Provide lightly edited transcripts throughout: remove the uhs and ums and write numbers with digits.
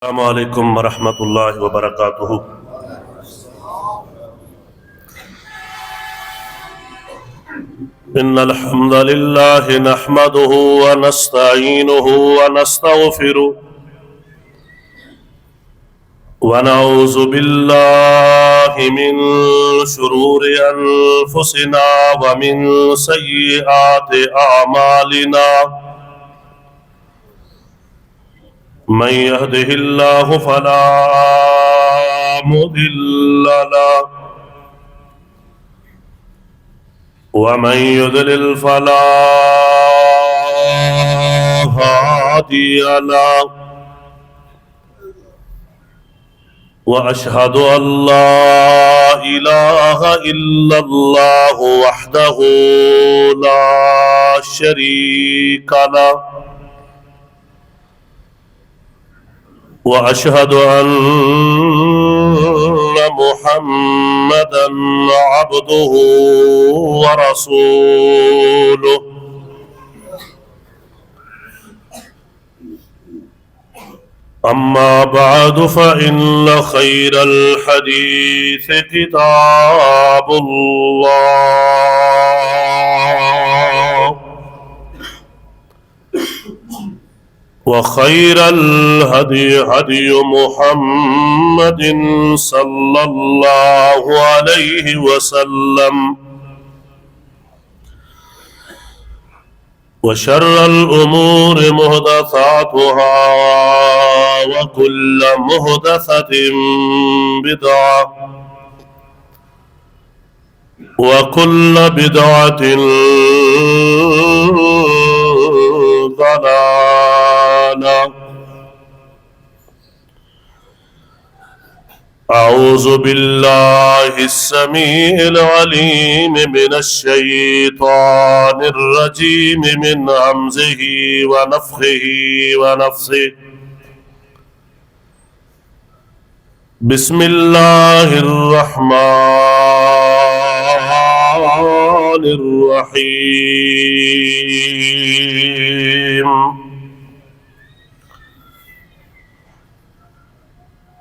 السلام علیکم ورحمۃ اللہ وبرکاتہ۔ ان الحمد للہ نحمده ونستعینه ونستغفره ونعوذ باللہ من شرور انفسنا ومن سیئات اعمالنا، من يهده الله فلا مضل له ومن يضلل فلا هادي له، وأشهد أن لا إله إلا الله وحده لا شريك له، وأشهد أن محمدا عبده ورسوله، أما بعد فإن خير الحديث كتاب الله، وخير الهدي هدي محمد صلى الله عليه وسلم، وشر الأمور محدثاتها وكل محدثة بدعة وكل بدعة ضلالة. أعوذ بالله السميع العليم من الشيطان الرجيم من همزه ونفخه ونفثه. بسم الله الرحمن الرحيم.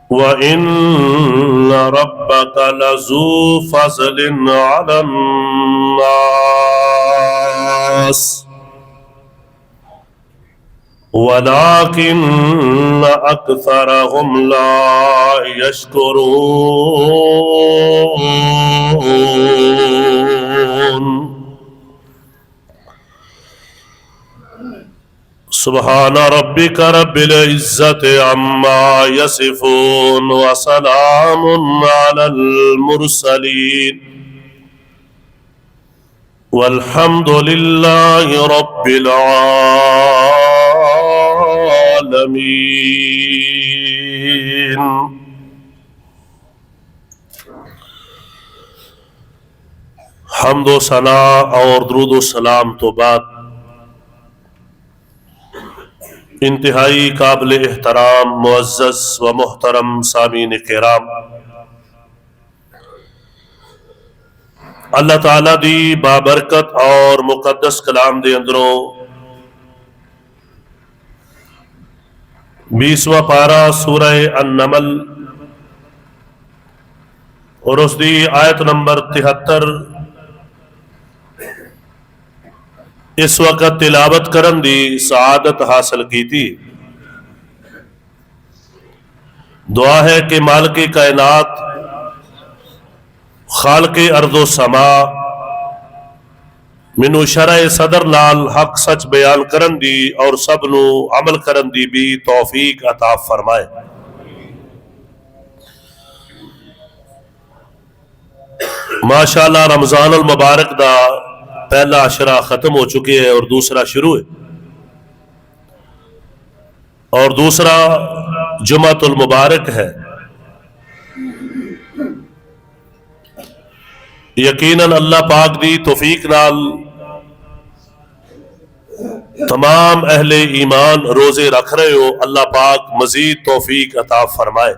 وَإِنَّ رَبَّكَ لَذُو فَضْلٍ عَلَى النَّاسِ وَلَكِنَّ أَكْثَرَهُمْ لَا يَشْكُرُونَ. سبحان ربك رب العزة عما يصفون وسلام على المرسلين والحمد لله رب العالمين. حمد و ثنا اور درود و سلام تو بعد انتہائی قابل احترام معزز و محترم سامعین کرام، اللہ تعالیٰ دی بابرکت اور مقدس کلام دے اندروں 20واں پارہ سورہ النمل اور اس دی آیت نمبر 73 اس وقت تلاوت کرن دی سعادت حاصل کی تھی. دعا ہے کہ مالک کائنات خالق ارض و سما منو شرع صدر نال حق سچ بیان کرن دی اور سب نو عمل کرن دی بھی توفیق عطا فرمائے. ماشاءاللہ رمضان المبارک دا پہلا عشرہ ختم ہو چکے ہے اور دوسرا شروع ہے، اور دوسرا جمعۃ المبارک ہے. یقیناً اللہ پاک دی توفیق نال تمام اہل ایمان روزے رکھ رہے ہو، اللہ پاک مزید توفیق عطا فرمائے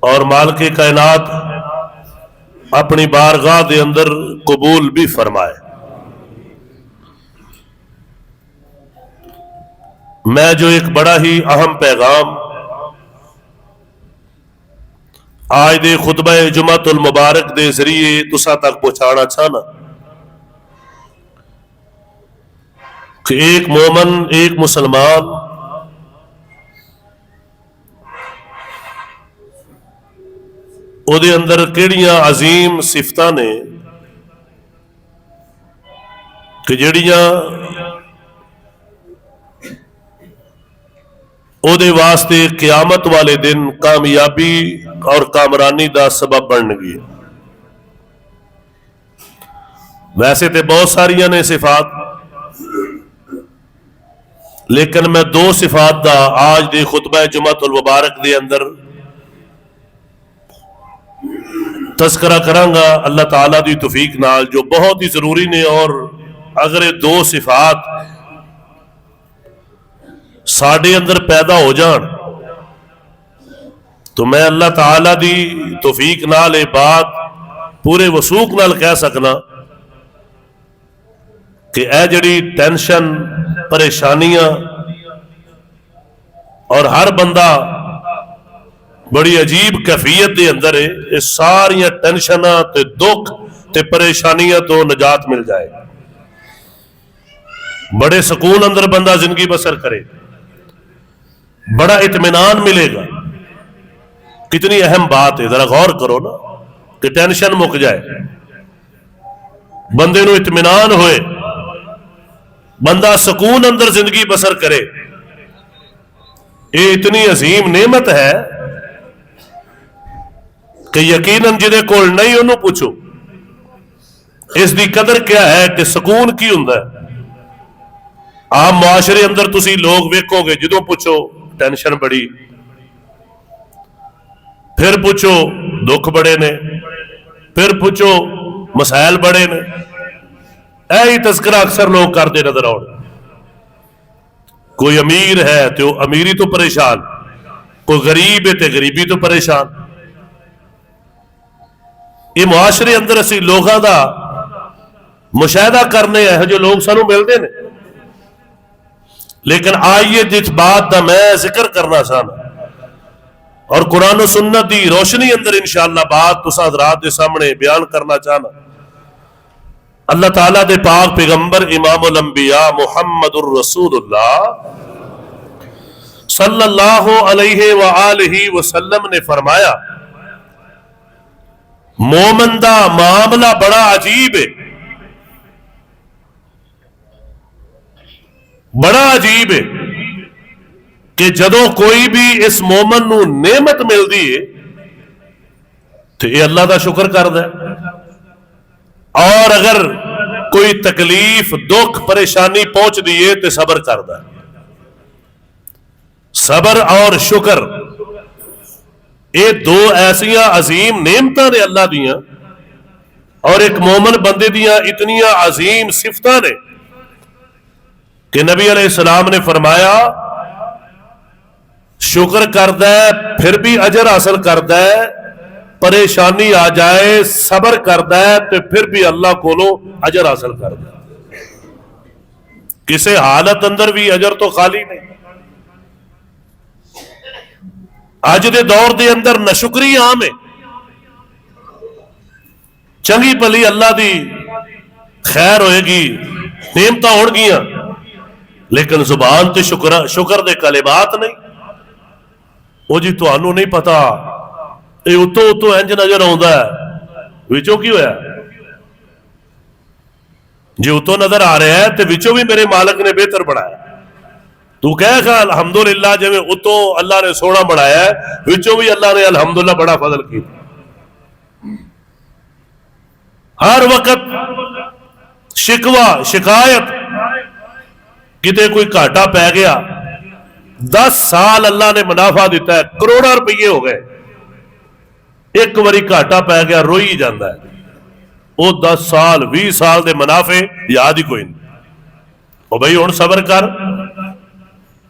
اور مالک کائنات اپنی بارگاہ دے اندر قبول بھی فرمائے. میں جو ایک بڑا ہی اہم پیغام آج دے خطبہ جمعۃ المبارک دے ذریعے تساں تک پہنچانا چاہنا کہ ایک مومن، ایک مسلمان او دے اندر کیڑیاں عظیم صفتاں نے کہ جڑیاں او دے واسطے قیامت والے دن کامیابی اور کامرانی دا سبب بن گئی۔ ویسے تے بہت ساریاں نے صفات، لیکن میں دو صفات دا آج دے خطبہ جمعۃ المبارک دے اندر تذکرہ کراں گا اللہ تعالیٰ دی توفیق نال، جو بہت ہی ضروری نے، اور اگر یہ دو صفات ساڈے اندر پیدا ہو جان تو میں اللہ تعالیٰ دی توفیق نال یہ بات پورے وثوق نال کہہ سکنا کہ اے جڑی ٹینشن، پریشانیاں، اور ہر بندہ بڑی عجیب کیفیت دے اندر ہے، یہ ساریاں ٹینشناں تے دکھ تے پریشانیاں تو نجات مل جائے، بڑے سکون اندر بندہ زندگی بسر کرے، بڑا اطمینان ملے گا۔ کتنی اہم بات ہے، ذرا غور کرو نا کہ ٹینشن مک جائے، بندے نو اطمینان ہوئے، بندہ سکون اندر زندگی بسر کرے، یہ اتنی عظیم نعمت ہے کہ یقیناً جدے کول نہیں انہوں پوچھو اس دی قدر کیا ہے کہ سکون کی ہوندا ہے۔ عام معاشرے اندر تسی لوگ ویکھو گے جدوں پوچھو ٹینشن بڑی، پھر پوچھو دکھ بڑے نے، پھر پوچھو مسائل بڑے نے، اے ہی تذکرہ اکثر لوگ کرتے نظر آؤ۔ کوئی امیر ہے تو امیری تو پریشان، کوئی غریب ہے تو غریبی تو پریشان۔ یہ معاشرے اندر اسی لوگاں دا مشاہدہ کرنے ہیں جو لوگ سانو ملتے ہیں، لیکن آئیے جس بات دا میں ذکر کرنا چاہنا اور قرآن و سنت دی روشنی اندر انشاءاللہ بات تساں حضرات دے سامنے بیان کرنا چاہنا۔ اللہ تعالیٰ دے پاک پیغمبر امام الانبیاء محمد الرسول اللہ صلی اللہ علیہ وآلہ وسلم نے فرمایا، مومن دا معاملہ بڑا عجیب ہے، بڑا عجیب ہے کہ جدوں کوئی بھی اس مومن نو نعمت ملدی ہے تو یہ اللہ دا شکر کردا ہے، اور اگر کوئی تکلیف، دکھ، پریشانی پہنچ دیئے تو صبر کردا ہے۔ صبر اور شکر یہ دو ایسیاں عظیم نعمتاں نے اللہ دیاں، اور ایک مومن بندے دیاں اتنیاں عظیم صفتاں نے کہ نبی علیہ السلام نے فرمایا شکر کردا ہے پھر بھی اجر حاصل کردا ہے، پریشانی آ جائے صبر کردا ہے تو پھر بھی اللہ کولوں اجر حاصل کردا ہے۔ کسے حالت اندر بھی اجر تو خالی نہیں۔ اج دے دور دے اندر ناشکری عام ہے، چنگی بھلی اللہ دی خیر ہوئے گی، نعمتاں ہون گیاں، لیکن زبان تے شکر دے کلمات نہیں۔ وہ جی تانوں نہیں پتا اے اتو اتو انج نظر آوندا ہے، وچوں کی ہویا؟ جی اتو نظر آ رہا ہے تے وچوں بھی میرے مالک نے بہتر بنایا۔ تو کہہ گا الحمدللہ جی اتو اللہ نے سونا بنایا ہے، وچوں بھی اللہ نے الحمدللہ بڑا فضل کیا۔ ہر وقت شکوہ، شکایت، کتے کوئی گھاٹا پہ گیا، 10 سال اللہ نے منافع دیتا ہے، کروڑا روپیے ہو گئے، ایک واری گھاٹا پہ گیا روئی جاندہ ہے، وہ 10 سال 20 سال دے منافع یاد ہی کوئی نہیں۔ اور بھائی ہن صبر کر،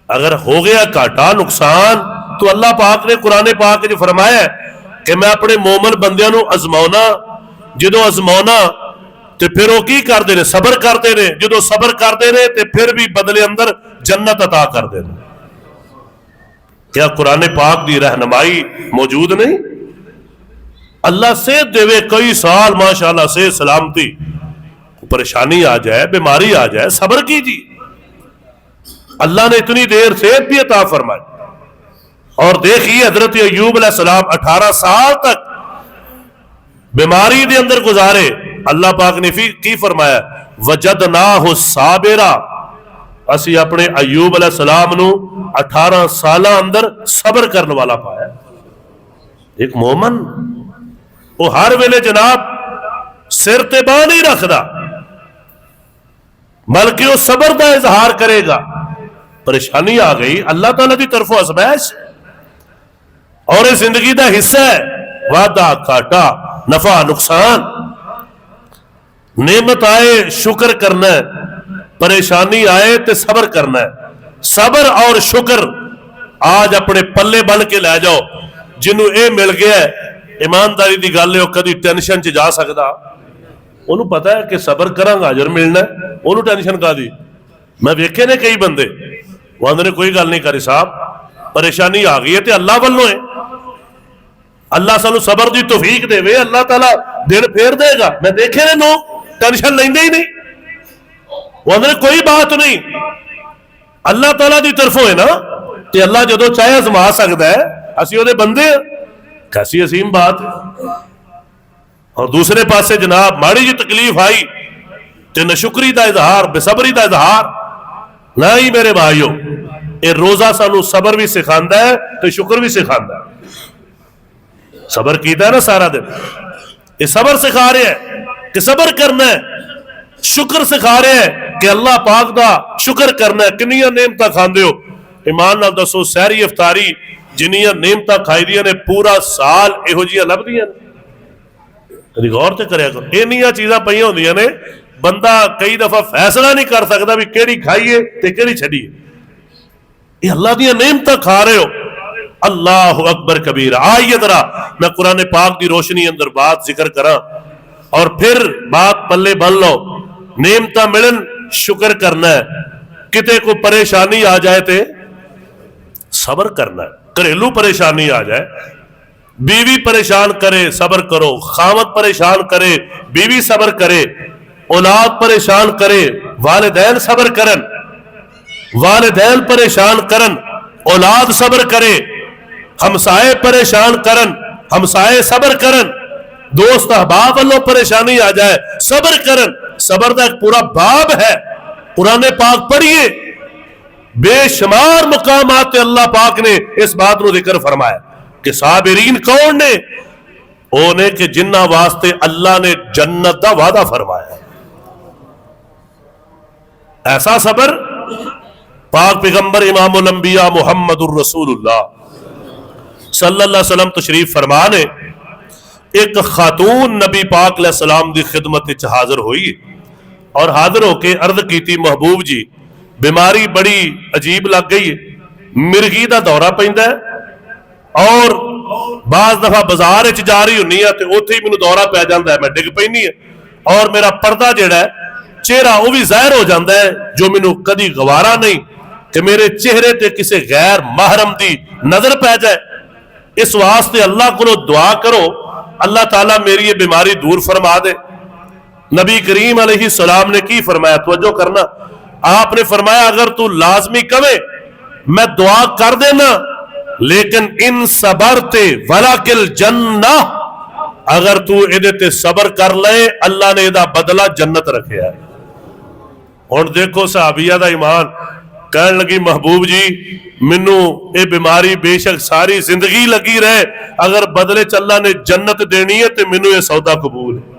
اگر ہو گیا گھاٹا، نقصان، تو اللہ پاک نے قرآن پاک جو فرمایا ہے کہ میں اپنے مومن بندیاں نو ازماؤنا، جدو ازماؤنا تے پھر وہ کی کر دے نے؟ صبر کر دے نے، جدو صبر کر دے نے تے پھر بھی بدلے اندر جنت عطا کر دے نے۔ کیا قرآن پاک دی رہنمائی موجود نہیں؟ اللہ صحت دے، کئی سال ماشاءاللہ صحت سلامتی، پریشانی آ جائے، بیماری آ جائے، صبر کیجیے، اللہ نے اتنی دیر صحت بھی عطا فرمائی۔ اور دیکھیے حضرت ایوب علیہ السلام 18 سال تک بیماری دے اندر گزارے، اللہ پاک نے کی فرمایا وجدناہ صابرا، اسی اپنے ایوب علیہ السلام نو 18 سالہ اندر صبر کرنے والا پایا۔ ایک مومن وہ ہر ویلے جناب سر تے باں نہیں رکھدا، بلکہ وہ صبر دا اظہار کرے گا۔ پریشانی آ گئی، اللہ تعالیٰ دی طرف آزمائش اور اس زندگی دا حصہ ہے، وعدہ کاٹا، نفع نقصان، نعمت آئے شکر کرنا ہے، پریشانی آئے تے صبر کرنا ہے۔ صبر اور شکر آج اپنے پلے بن کے لے جاؤ۔ جنہوں اے مل گیا ہے، ایمانداری دی گل ہے، وہ کدی ٹینشن چ جا سکتا، انہوں پتا ہے کہ صبر کرانگا اجر ملنا ہے، انہوں ٹینشن کا دی۔ میں ویکھے نے کئی بندے وہ نے کوئی گل نہیں کری صاحب، پریشانی آ گئی ہے تے اللہ والوں ہے، اللہ سانو صبر دی توفیق دے وے، اللہ تعالیٰ دن پھیر دے گا۔ میں دیکھے نے نو ٹینشن لیندے ہی نہیں، وہ نے کوئی بات نہیں، اللہ تعالیٰ دی طرفوں ہے نا، تے اللہ جدو چاہے آزما سکتا ہے، اسی وہ دے بندے ہیں، کیسی عظیم بات ہے۔ اور دوسرے پاسے جناب ماڑی جی تکلیف آئی تے نشکری دا اظہار، بے صبری دا اظہار نہ ہی میرے بھائیو، اے روزہ سانو صبر بھی سکھاندا ہے تے شکر بھی سکھاندا ہے۔ صبر کیتا ہے نا سارا دن، یہ صبر سکھا رہے ہیں کہ صبر کرنا ہے، شکر سکھا رہے ہیں کہ اللہ پاک دا شکر کرنا ہے۔ کنیاں نعمتاں کھاندے ہو، ایمان نال دسو سحری افطاری جنیاں نعمتاں کھائی دیاں نے پورا سال ایہو جیاں لبدیاں نے؟ کدی غور تے کریا کرو، اینیاں چیزاں پئیاں ہوندیاں نے، بندہ کئی دفعہ فیصلہ نہیں کر سکتا بھی کیڑی کھائیے تے کیڑی چھڈیے۔ یہ اللہ دیاں نعمتاں کھا رہے ہو، اللہ اکبر کبیر۔ آئیے ذرا میں قرآن پاک دی روشنی اندر بات ذکر کراں اور پھر بات پلے بن لو۔ نعمتاں ملن شکر کرنا ہے، کتے کو پریشانی آ جائے تے صبر کرنا ہے۔ گھریلو پریشانی آ جائے، بیوی پریشان کرے صبر کرو، خاوند پریشان کرے بیوی صبر کرے، اولاد پریشان کرے والدین صبر کرن، والدین پریشان کرن اولاد صبر کرے، ہمسائے پریشان کرن ہمسائے صبر کرن، دوست احباب والوں پریشانی آ جائے صبر کرن۔ صبر دا ایک پورا باب ہے، قرآن پاک پڑھیے، بے شمار مقامات اللہ پاک نے اس بات کو ذکر فرمایا کہ صابرین کون نے؟ اونے کہ جنہ واسطے اللہ نے جنت دا وعدہ فرمایا۔ ایسا صبر پاک پیغمبر امام الانبیاء محمد الرسول اللہ صلی اللہ علیہ وسلم تشریف فرمانے، ایک خاتون نبی پاک علیہ السلام دی خدمت حاضر ہوئی اور حاضر ہو کے عرض کی تھی محبوب جی بیماری بڑی عجیب لگ گئی ہے، مرگی دا دورہ پیندا ہے اور بعض دفعہ بازار وچ جا رہی ہونی ہے تے اوتھے ہی مینوں دورہ پی جاندا ہے، میں ڈگ پینی ہے اور میرا پردہ جڑا ہے چہرہ وہ بھی ظاہر ہو جاندا ہے جو مینوں کدی گوارا نہیں کہ میرے چہرے تے کسے غیر محرم دی نظر پہ جائے۔ اس واسطے اللہ کو دعا کرو اللہ تعالیٰ میری یہ بیماری دور فرما دے۔ نبی کریم علیہ السلام نے کی فرمایا، توجہ کرنا، آپ نے فرمایا اگر تو لازمی کمے میں دعا کر دینا، لیکن ان صبرتے ولکل جنہ، اگر تو ادھے تے صبر کر لے اللہ نے ادھا بدلہ جنت رکھے ہے۔ اور دیکھو صحابیہ دا ایمان، کہنے لگی محبوب جی منو اے بیماری بے شک ساری زندگی لگی رہے، اگر بدلے اللہ نے جنت دینی ہے تو منو یہ سودا قبول ہے،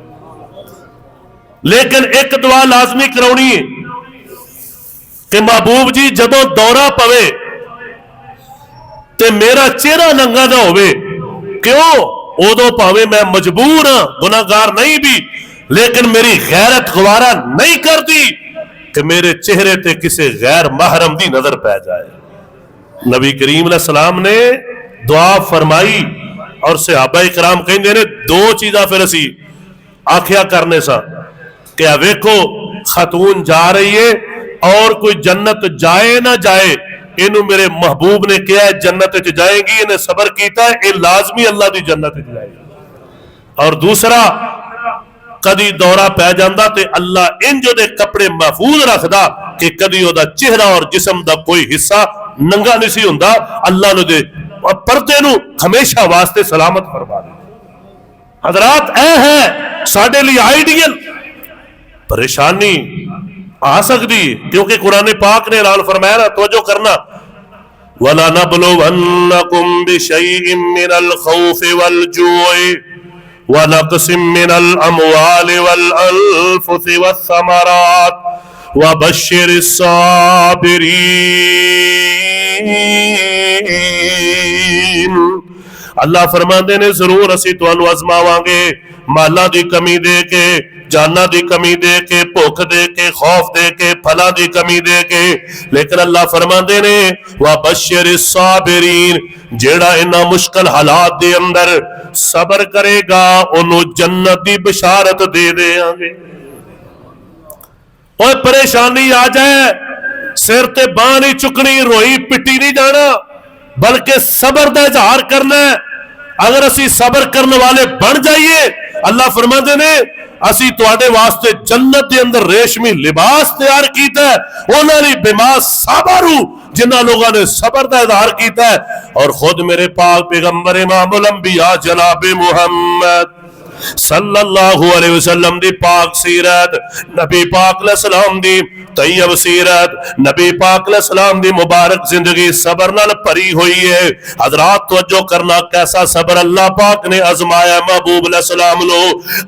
لیکن ایک دعا لازمی کرونی ہے کہ محبوب جی جدو دورہ پوے تے میرا چہرہ ننگا نہ ہوئے، کیوں؟ ادو پاوے میں مجبور ہاں، گناہگار نہیں بھی، لیکن میری غیرت گوارا نہیں کرتی کہ میرے چہرے تے کسے غیر محرم دی نظر پہ جائے۔ نبی کریم علیہ السلام نے دعا فرمائی اور صحابہ اکرام کہیں نے دو چیزاں پھر اسی آکھیا کرنے سا کہ ویکھو خاتون جا رہی ہے اور کوئی جنت جائے نہ جائے اینو میرے محبوب نے کیا ہے جنت وچ جائیں گی، انہیں صبر کیتا ہے یہ لازمی اللہ دی جنت وچ جائے گی۔ اور دوسرا کدی دورہ پہ جاندہ تے اللہ انج دے کپڑے محفوظ رکھدا کہ کدی او دا چہرہ اور جسم دا کوئی حصہ ننگا نہیں سی ہوندا، اللہ نے دے پردے نو ہمیشہ واسطے سلامت فرما دے۔ حضرات اے ہے ساڈے لیے آئیڈیل، پریشانی آ سکتی کیونکہ قرآن پاک نے اعلان فرمایا نا، توجہ کرنا، وَلَنَبْلُوَنَّكُمْ بِشَيْءٍ مِّنَ الْخَوْفِ وَالْجُوعِ وَنَقْصٍ مِّنَ الْأَمْوَالِ وَالْأَنفُسِ وَالثَّمَرَاتِ وَبَشِّرِ الصَّابِرِينَ۔ اللہ فرماندے نے ضرور اسی تانوں آزماواں گے، مالاں دی کمی دے کے، جانا دی کمی دے کے، بھوک دے کے، خوف دے کے، پھلاں دی کمی دے کے، لیکن اللہ فرماندے نے وَبَشِّرِ الصَّابِرِينَ، جیڑا انہاں مشکل حالات دے اندر صبر کرے گا انہوں جنت دی بشارت دے دے آنگے۔ اور پریشانی آ جائے سر تے باں نہیں چکنی، روئی پٹی نہیں جانا، بلکہ صبر دا اظہار کرنا ہے۔ اگر اسی صبر کرنے والے بن جائیے، اللہ فرماتے نے اسی تواڈے واسطے جنت دے اندر ریشمی لباس تیار کیتا ہے، انہاں نے بما صبروا، جنہاں لوگوں نے صبر دا اظہار کیتا ہے۔ اور خود میرے پاک پیغمبر امام الانبیاء جناب محمد صلی اللہ علیہ وسلم دی پاک سیرت، نبی پاک علیہ السلام دی طیب سیرت، نبی پاک علیہ السلام دی مبارک زندگی صبر نال پری ہوئی ہے۔ حضرات توجہ کرنا، کیسا صبر اللہ پاک نے آزمایا محبوب علیہ السلام لو۔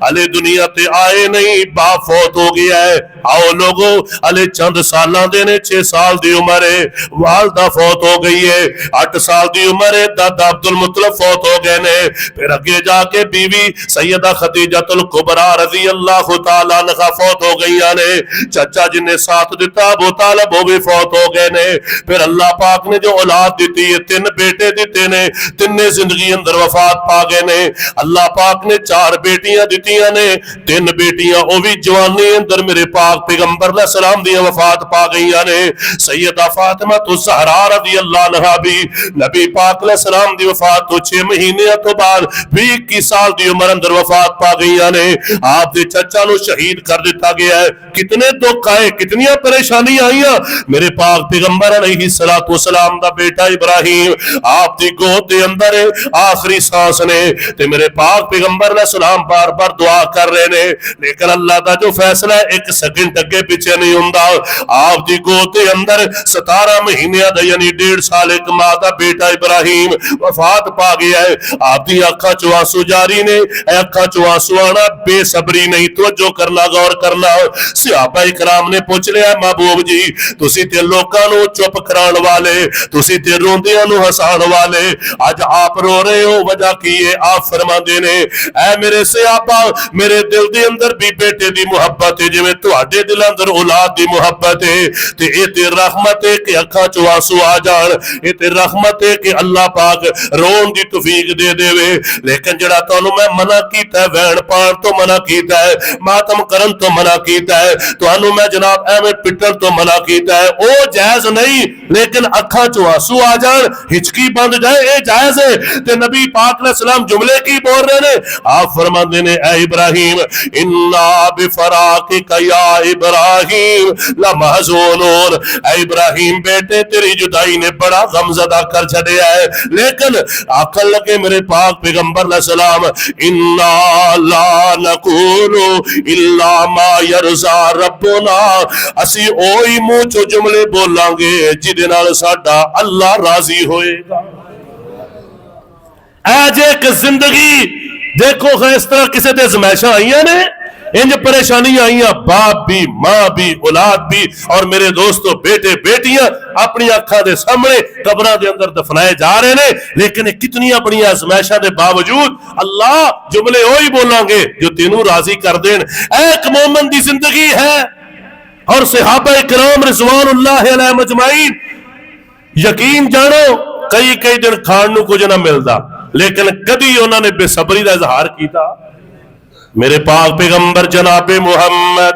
علی دنیا تے آئے نہیں، باپ فوت ہو گیا ہے، آؤ لوگو علی چند سالاں دے نے، 6 سال دی عمر ہے، والدہ فوت ہو گئی ہے، 8 سال دی عمر ہے، دادا عبد المطلب فوت ہو گئے نے، پھر اگے جا کے بیوی سیدہ خدیجۃ الکبریٰ رضی اللہ تعالیٰ عنہ فوت ہو گئی نے، چچا جن نے ساتھ دیتا ابو طالب وہ بھی فوت ہو گئے نے۔ پھر اللہ پاک نے جو اولاد دیتی ہے، 3 بیٹے دیتے نے، 3 زندگی اندر وفات پا گئے نے۔ اللہ پاک نے 4 بیٹیاں دیتیاں نے، 3 بیٹیاں وہ بھی جوانی اندر میرے پاک پیغمبر علیہ السلام دی وفات پا گئی نے۔ سیدہ فاطمہ الزہرا رضی اللہ عنہا بھی نبی پاک علیہ السلام دی وفات تو 6 مہینے تو بعد 21 سال دی عمر اندر وفات پا گئی نے۔ آپ دے چچا نو شہید کر دیتا گیا ہے۔ کتنے دکھ آئے، کتنی پریشانی آئیاں۔ میرے پاک پیغمبر علیہ السلام دا بیٹا ابراہیم آپ دی گود دے اندر آخری سانس نے، تے میرے پاک پیغمبر علیہ السلام بار بار دعا کر رہے نے، لیکن اللہ دا جو فیصلہ ہے 1 سیکنڈ اگے پیچھے نہیں ہوندا۔ آپ دی گود دے اندر 17 مہینے دا یعنی 1.5 سال ایک ماں دا بیٹا ابراہیم وفات پا گیا ہے۔ آپ دی آنکھاں چوں آنسو جاری نے، آنکھاں چوں آنسو آنا بے صبری نہیں، توجہ کرنا، غور کرنا۔ صحابہ اکرام نے پوچھ لیا محبوب جی تسی تے لوکاں نو چپ کران والے، تسی تے روندیاں نو ہسان والے، اج آپ رو رہے ہو، وجہ کی ہے؟ آپ فرماندے نے اے میرے صحابہ، میرے دل دے اندر بھی بیٹے دی محبت ہے جویں تہاڈے دل اندر اولاد دی محبت ہے، تے اے تے رحمت ہے کہ اکھاں چوں آنسو آ جان، اے تے رحمت ہے کہ اللہ پاک رون دی توفیق دے دے وے۔ لیکن جڑا تانوں میں منع کیتا ہے، وین پان تو منع کیتا ہے، ماتم کرن تو منع کیتا ہے، تانوں میں جناب ایویں پٹن تو منع کیتا ہے، او جائز نہیں، لیکن اکھاں چوں آنسو آ جان، ہچکی بند جائے، اے جائز ہے۔ تے نبی پاک علیہ السلام جملے کی بول رہے نے، آپ فرماندے نے اے ابراہیم انا بفراقک یا ابراہیم لمحزونون، اے ابراہیم بیٹے تیری جدائی نے بڑا غم زدہ کر چھڑیا ہے، لیکن آکھن لگے میرے پاک پیغمبر علیہ السلام انا لا نقول الا ما یرضا ربنا، اسی اوہی منہ چو جملے بولاں گے جدے نال ساڈا اللہ راضی ہوئے گا۔ آج ایک زندگی دیکھو اس طرح کسی دے زمائشاں آئیاں نے، انج پریشانی آئیاں، باپ بھی، ماں بھی، اولاد بھی، اور میرے دوستو بیٹے بیٹیاں اپنی آنکھاں دے سامنے قبراں دے اندر دفنائے جا رہے نے، لیکن کتنی اپنی آزمائشاں دے باوجود اللہ جملے وہی بولاں گے جو تینوں راضی کر دین۔ ایک مومن دی زندگی ہے، اور صحابہ کرام رضوان اللہ علیہ مجمعین یقین جانو کئی دن کھان نو کچھ نہ ملدا، لیکن کدی انہوں نے بے صبری دا اظہار کیتا۔ میرے پاک پیغمبر جناب محمد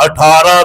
18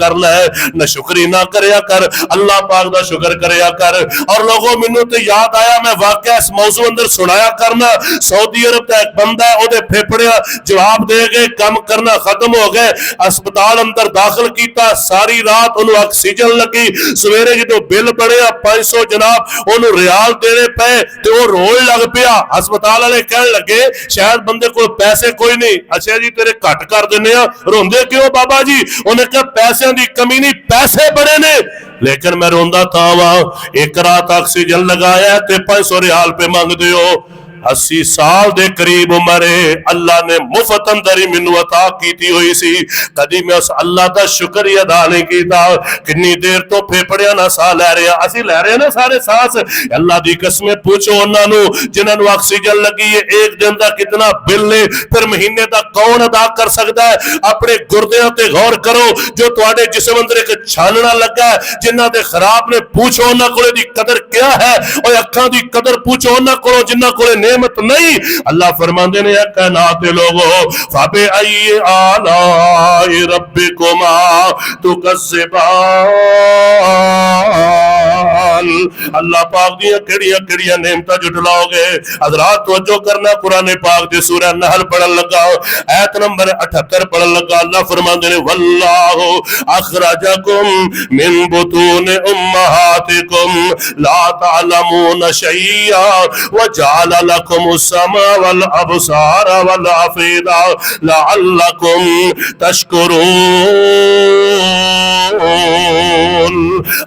کرنا ہے، نہ شکری نہ کریا کر، اللہ پاک دا شکر کریا کر۔ اور لوگوں مینوں تے یاد آیا، میں واقعہ اس موضوع اندر سنایا کرنا، سعودی عرب دا ایک بندہ ہے، او دے پھیپھڑے جواب دے گئے، کم کرنا ختم ہو گئے، اسپتال اندر داخل کیتا، ساری رات انہوں آکسیجن لگی، سویرے جدو بل بڑھیا 500 جناب انہوں ریال دینے پے تو وہ روئے لگ پیا۔ ہسپتال والے کہنے لگے شاید بندے کو پیسے کوئی نہیں، اچھا جی تیرے کٹ کر دینے ہیں، روندے کیوں بابا جی؟ انہیں کہا پیسے دی کمی نہیں، پیسے بڑے نے، لیکن میں روندہ تھا وہاں، ایک رات آکسیجن لگایا تے 500 ریال پہ مانگ دیو۔ 80 سال دے قریب عمرے اللہ نے مفت اندر ہی منو عطا کیتی ہوئی سی، کدی میں اس اللہ دا شکر ہی ادا نہیں کیتا۔ کنی دیر تو پھیپڑیا نہ سا لے رہے ہیں، اسی لے رہے ہیں نا سارے سانس، اللہ دی قسمیں پوچھو انہاں نو جنہاں نو آکسیجن لگی ہے، ایک دن دا کتنا بل لے، پھر مہینے دا کون ادا کر سکتا ہے؟ اپنے گردیاں تے غور کرو، جو تواڈے جسم اندر ایک چھاننا لگا ہے، جنہاں دے خراب نے پوچھو انہاں کولے دی قدر کیا ہے، اور اکھاں دی قدر پوچھو انہاں کولے جنہاں کولے نعمت نہیں۔ اللہ فرماندے نے اے کائنات لوگو فَبِأَيِّ آلَاءِ رَبِّكُمَا تُكَذِّبَانِ، اللہ پاک دیاں کڑیاں کڑیاں نعمتاں جھٹلاؤ گے۔ حضرات توجہ کرنا، قرآن پاک دے سورہ نحل پڑھن لگا، آیت نمبر 78 پڑھن لگا، اللہ فرماندے نے وَاللَّهُ أَخْرَجَكُم مِّن بُطُونِ أُمَّهَاتِكُمْ لَا تَعْلَمُونَ شَيْئًا وَجَعَلَ لَكُمُ السَّمْعَ وَالْأَبْصَارَ وَالْأَفْئِدَةَ لَعَلَّكُمْ تَشْكُرُونَ۔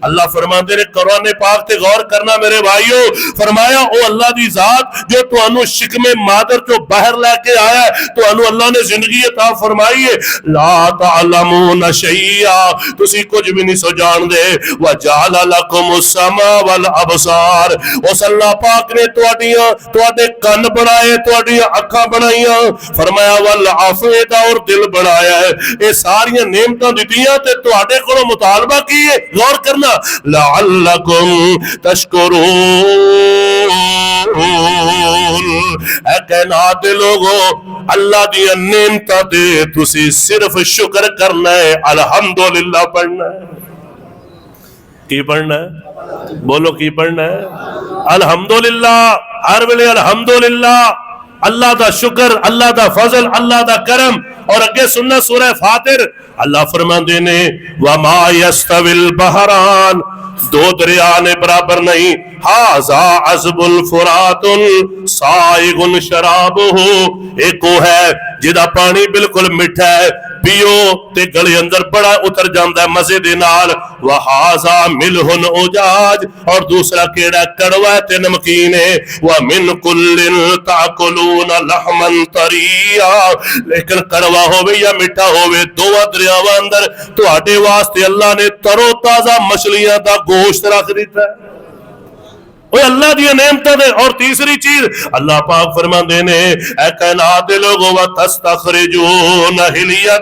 اللہ فرماندے نے قرآن پاک تے غور کرنا میرے بھائیو، فرمایا او اللہ دی ذات جو تانوں شکم مادر جو باہر لے کے آیا ہے، تانوں اللہ نے زندگی عطا فرمائی ہے، لا تعلمون شیئا، تسی کچھ بھی نہیں سو جان دے، وجعل لکم السمع والابصار، اس اللہ پاک نے تواڈے کن بنائے، تواڈیاں اکھاں بنائیاں، فرمایا والافئدہ، اور دل بنایا ہے، یہ ساری نعمتاں دتیاں تے تواڈے کولوں مطالبہ کی ہے، غور کرنا، لعلکم تشکرون۔ اے کائنات دے لوگو، اللہ دی نعمتاں تے تسی صرف شکر کرنا ہے، الحمدللہ پڑھنا ہے۔ کی پڑھنا ہے؟ بولو کی پڑھنا ہے؟ الحمدللہ، ہر ویلے الحمدللہ، اللہ دا شکر، اللہ دا فضل، اللہ دا کرم۔ اور اگے سننا سورہ فاتر، اللہ فرماندے نے وَمَا يَسْتَوِي الْبَحْرَانِ، دو دریا نے برابر نہیں، هَذَا عَذْبٌ فُرَاتٌ سَائِغٌ شَرَابُهُ، ایک وہ ہے جدا پانی بالکل میٹھا ہے، پیو تے گلے اندر بڑا اتر جاندا ہے مزے دے نال، وَهَذَا مِلْحٌ اُجَاجٌ، اور دوسرا کیڑا کڑوا تے نمکین ہے، وَمِنْ كُلٍّ تَأْكُلُونَ لَحْمًا طَرِيًّا، لیکن کڑوا ہوے یا میٹھا ہوے، دونوں دریاواں اندر تواڈے واسطے اللہ نے ترو تازہ مچھلیاں دا گوشت رکھ دیتا ہے۔ وہ اللہ دی نعمتاں دے۔ اور تیسری چیز اللہ پاک فرماندے نے اے کائنات دے لوگو وَتَسْتَخْرِجُونَ حِلْيَةً،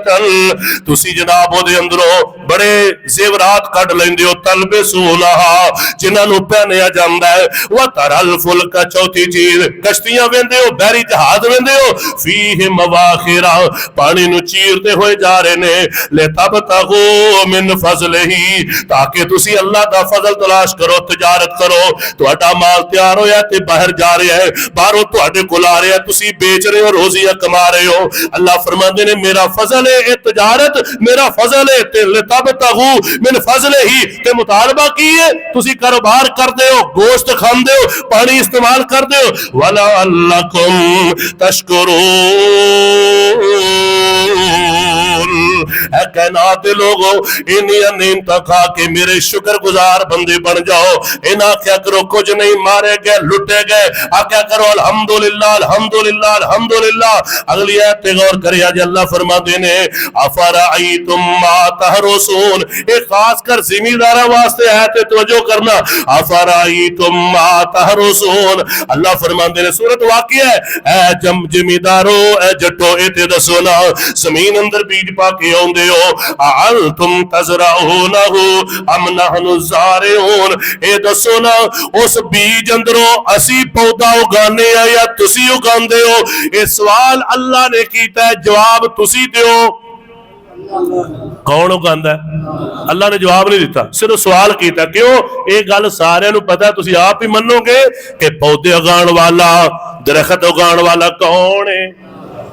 تسی جناب دے اندروں بڑے زیورات کڈ لیندے ہو، تلبسونہا، جنہاں نو پہنیا جاندا ہے، وَتَرَى الْفُلْكَ، چوتھی چیز کشتیاں ویندے ہو، بحری جہاز ویندے ہو، فِيهِ مَوَاخِرَ، پانی نو چیرتے ہوئے جا رہے نے، لِتَبْتَغُوا مِنْ فَضْلِهِ، تاکہ تسی اللہ دا فضل تلاش کرو، تجارت کرو، تواڈا مال تیار ہویا تے باہر جا رہا ہے، باہروں تواڈے کول آ رہا ہے، تسی بیچ رہے ہو، روزیاں کما رہے ہو۔ اللہ فرماندے نے میرا فضل ہے اے تجارت، میرا فضل ہے تے لتبتغوا من فضلہ، تے مطالبہ کی ہے تسی کاروبار کردے ہو، گوشت کھاندے ہو، پانی استعمال کردے ہو، وَلَعَلَّكُمْ تَشْكُرُونَ۔ اے کائنات لوگو، انہی نعمتاں کھا کے میرے شکر گزار بندے بن جاؤ، انہاں کیا کرو کچھ نہیں، مارے گئے لٹے گئے، آکیا کرو الحمدللہ الحمدللہ الحمدللہ۔ اگلی آیت غور کریا جی، اللہ فرماتے نے افرأیتم ما تحرسون، ایک خاص کر زمینداراں واسطے آیت توجہ کرنا، افرأیتم ما تحرسون، اللہ فرماتے نے سورت واقعہ ہے، اے زمیندارو اے جٹو اے تے دسو نا، زمین اندر بیج پا کے آوندے اگاندے ہو انتم تزرعونہ ام نحن الزارعون اے دسو نا اس بیج اندروں اسی پودا اگانے ہیں یا تسی اگاندے ہو اے سوال اللہ نے کیتا ہے جواب تسی دیو کون اگاندا ہے اللہ نے جواب نہیں دیتا صرف سوال کیتا کیوں ایک گل سارے نو پتا ہے تسی آپ ہی منو گے کہ پودے اگان والا درخت اگان والا کون ہے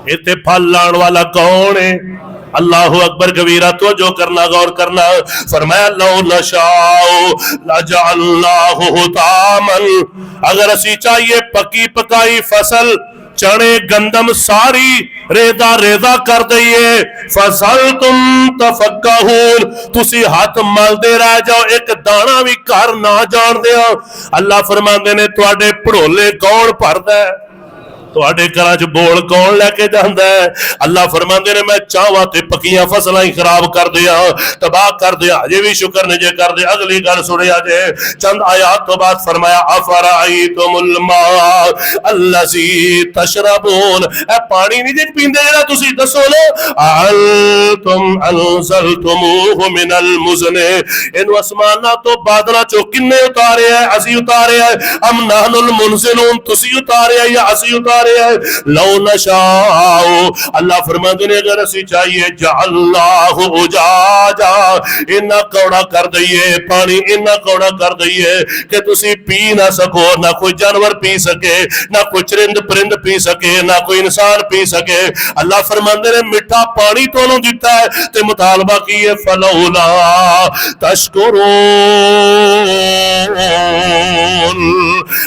ایتھے پھل لان والا کون ہے اللہ اکبر کبیرہ توجہ کرنا غور کرنا فرمایا لو نشاء لجعلناہ حطاما اگر اسی چاہیے پکی پکائی فصل چنے گندم ساری ریزہ ریزہ کر دئیے فَصَلْتُمْ تَفَقَّهُونَ تسی ہاتھ مل دے رہ جاؤ ایک دانا بھی کر نہ جان دیا اللہ فرماندے نے تواڈے پڑھولے کون بھردا ہے تواڈے گھراں چ بول کون لے کے جاندا ہے اللہ فرماندے نے میں چاہواں تے پکیاں فصلاں ہی خراب کر دیاں تباہ کر دیاں اجے بھی شکر نہیں جے کر دے اگلی گل سنیا جے چند آیات تو بعد فرمایا افرائیتم الماء الذی تشربون اے پانی نہیں جے پیندے جڑا تسی دسو نا انتم انزلتموہ من المزن اینو اسماناں تو بادلاں چوں کنے اتارے ہیں اسی اتارے ہیں ام نحن المنزلون تسی اتارے ہیں یا اسی اتارے لو نشاء اللہ فرماتے ہیں اگر اسی چاہیے جعلناہ اجاجا انہا کوڑا کر دئیے پانی انہا کوڑا کر دئیے کہ تسی پی نہ سکو نہ کوئی جانور پی سکے نہ کوئی چرند پرند پی سکے نہ کوئی انسان پی سکے اللہ فرماتے ہیں مٹھا پانی تو انہوں دیتا ہے تے مطالبہ کیے فلولا تشکرون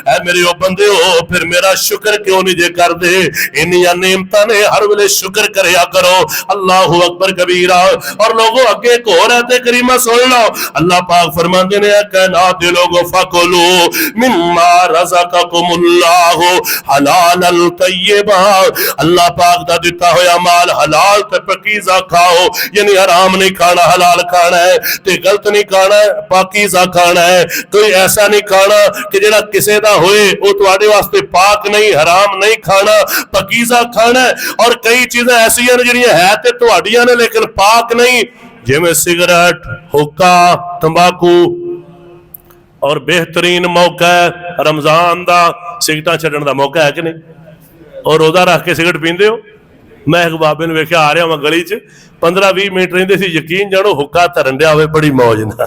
اے میرے بندے ہو پھر میرا شکر کیوں نہیں جے کر دے انہی نعمتاں نے ہر ویلے شکر کریا کرو اللہ اکبر کبیرہ اور لوگوں اگے کو رہتے کریمہ سن لو اللہ پاک فرماندے نے کائنات دے لوگوں فکلو مما رزقکم اللہ حلالا طیبا اللہ پاک دا دیتا ہویا مال حلال تے پاکیزہ کھاؤ یعنی حرام نہیں کھانا حلال کھانا ہے تے غلط نہیں کھانا پاکیزہ کھانا ہے کوئی ایسا نہیں کھانا کہ جڑا کسے دا ہوئے وہ تواڈے واسطے پاک نہیں حرام نہیں کھانا پاکیزہ کھانا ہے اور کئی چیزیں ایسی ہیں جنہیں ہے تے تواڈیاں نے لیکن پاک نہیں جویں سگریٹ حقہ تمباکو اور بہترین موقع ہے رمضان دا سگریٹاں چھڈن دا موقع ہے کہ نہیں اور روزہ رکھ کے سگریٹ پیندے ہو میں ایک بابے نے ویکھیا آ رہا ہوں گلی چ 15-20 منٹ رہندے سی یقین جانو حقہ ترن ڈیا ہوئے بڑی موج نہ